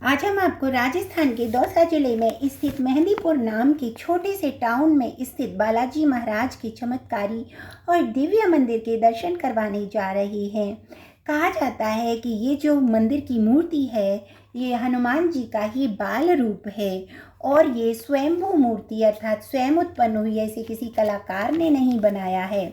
आज हम आपको राजस्थान के दौसा जिले में स्थित मेहंदीपुर नाम के छोटे से टाउन में स्थित बालाजी महाराज के चमत्कारी और दिव्य मंदिर के दर्शन करवाने जा रहे हैं। कहा जाता है कि ये जो मंदिर की मूर्ति है ये हनुमान जी का ही बाल रूप है और ये स्वयंभू मूर्ति अर्थात स्वयं उत्पन्न हुई है, इसे किसी कलाकार ने नहीं बनाया है।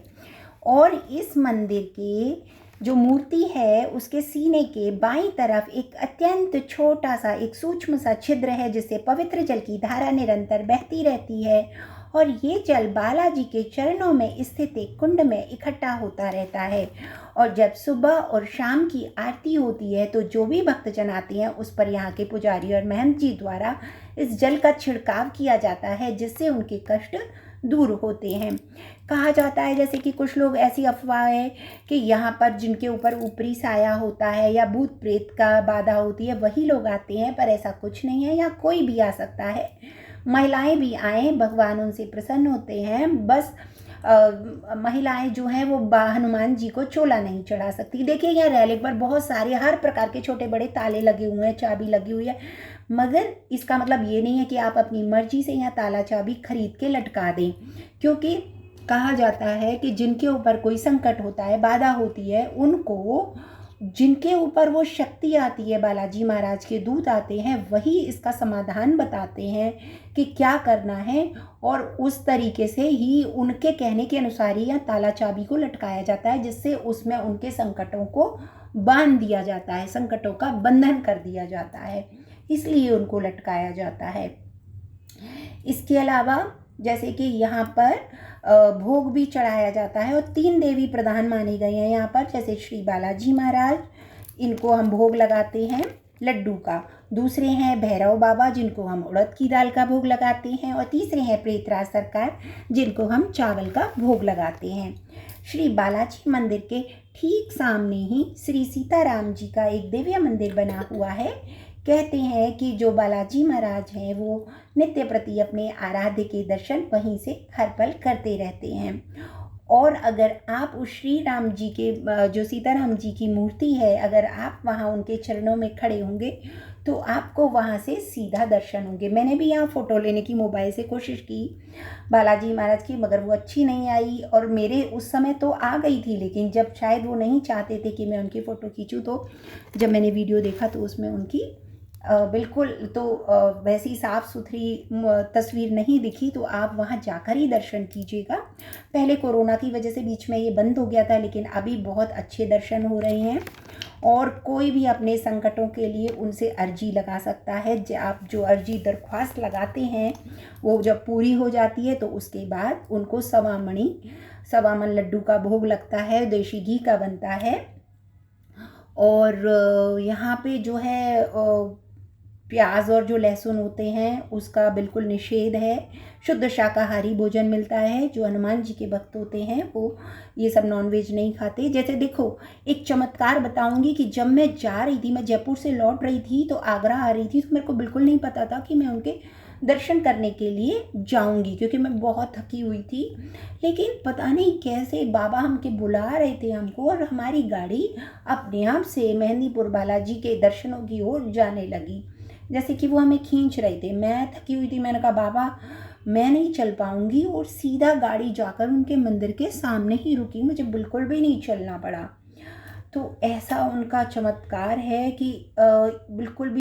और इस मंदिर के जो मूर्ति है उसके सीने के बाईं तरफ एक अत्यंत छोटा सा एक सूक्ष्म सा छिद्र है जिससे पवित्र जल की धारा निरंतर बहती रहती है और ये जल बालाजी के चरणों में स्थित एक कुंड में इकट्ठा होता रहता है। और जब सुबह और शाम की आरती होती है तो जो भी भक्तजन आते हैं उस पर यहाँ के पुजारी और महंत जी द्वारा इस जल का छिड़काव किया जाता है जिससे उनके कष्ट दूर होते हैं। कहा जाता है जैसे कि कुछ लोग ऐसी अफवाह है कि यहाँ पर जिनके ऊपर ऊपरी साया होता है या भूत प्रेत का बाधा होती है वही लोग आते हैं, पर ऐसा कुछ नहीं है। यहाँ कोई भी आ सकता है, महिलाएं भी आए, भगवान उनसे प्रसन्न होते हैं। बस महिलाएं जो हैं वो हनुमान जी को चोला नहीं चढ़ा सकती। देखिए यहाँ रैलिंग पर बहुत सारे हर प्रकार के छोटे बड़े ताले लगे हुए हैं, चाबी लगी हुई है, मगर इसका मतलब ये नहीं है कि आप अपनी मर्जी से यहाँ ताला चाबी खरीद के लटका दें, क्योंकि कहा जाता है कि जिनके ऊपर कोई संकट होता है, बाधा होती है, उनको जिनके ऊपर वो शक्ति आती है, बालाजी महाराज के दूत आते हैं, वही इसका समाधान बताते हैं कि क्या करना है और उस तरीके से ही उनके कहने के अनुसार ही यहाँ ताला चाबी को लटकाया जाता है जिससे उसमें उनके संकटों को बांध दिया जाता है, संकटों का बंधन कर दिया जाता है, इसलिए उनको लटकाया जाता है। इसके अलावा जैसे कि यहाँ पर भोग भी चढ़ाया जाता है और 3 देवी प्रधान माने गए हैं यहाँ पर, जैसे श्री बालाजी महाराज, इनको हम भोग लगाते हैं लड्डू का, दूसरे हैं भैरव बाबा जिनको हम उड़द की दाल का भोग लगाते हैं और तीसरे हैं प्रेतराज सरकार जिनको हम चावल का भोग लगाते हैं। श्री बालाजी मंदिर के ठीक सामने ही श्री सीताराम जी का एक दिव्य मंदिर बना हुआ है। कहते हैं कि जो बालाजी महाराज हैं वो नित्य प्रति अपने आराध्य के दर्शन वहीं से हर पल करते रहते हैं। और अगर आप उस श्री राम जी के जो सीताराम जी की मूर्ति है, अगर आप वहाँ उनके चरणों में खड़े होंगे तो आपको वहाँ से सीधा दर्शन होंगे। मैंने भी यहाँ फ़ोटो लेने की मोबाइल से कोशिश की बालाजी महाराज की, मगर वो अच्छी नहीं आई और मेरे उस समय तो आ गई थी, लेकिन जब शायद वो नहीं चाहते थे कि मैं उनकी फ़ोटो खींचूँ तो जब मैंने वीडियो देखा तो उसमें उनकी बिल्कुल तो वैसी साफ़ सुथरी तस्वीर नहीं दिखी। तो आप वहाँ जाकर ही दर्शन कीजिएगा। पहले कोरोना की वजह से बीच में ये बंद हो गया था, लेकिन अभी बहुत अच्छे दर्शन हो रहे हैं और कोई भी अपने संकटों के लिए उनसे अर्जी लगा सकता है। आप जो अर्जी दरख्वास्त लगाते हैं वो जब पूरी हो जाती है तो उसके बाद उनको 1.25 मन लड्डू का भोग लगता है, देशी घी का बनता है। और यहाँ पे जो है प्याज और जो लहसुन होते हैं उसका बिल्कुल निषेध है। शुद्ध शाकाहारी भोजन मिलता है। जो हनुमान जी के भक्त होते हैं वो ये सब नॉनवेज नहीं खाते। जैसे देखो एक चमत्कार बताऊंगी कि जब मैं जा रही थी, मैं जयपुर से लौट रही थी तो आगरा आ रही थी, तो मेरे को बिल्कुल नहीं पता था कि मैं उनके दर्शन करने के लिए जाऊंगी क्योंकि मैं बहुत थकी हुई थी। लेकिन पता नहीं कैसे बाबा हमके बुला रहे थे हमको और हमारी गाड़ी अपने आप से मेहंदीपुर बालाजी के दर्शनों की ओर जाने लगी, जैसे कि वो हमें खींच रहे थे। मैं थकी हुई थी, मैंने कहा बाबा मैं नहीं चल पाऊंगी, और सीधा गाड़ी जाकर उनके मंदिर के सामने ही रुकी, मुझे बिल्कुल भी नहीं चलना पड़ा। तो ऐसा उनका चमत्कार है कि बिल्कुल भी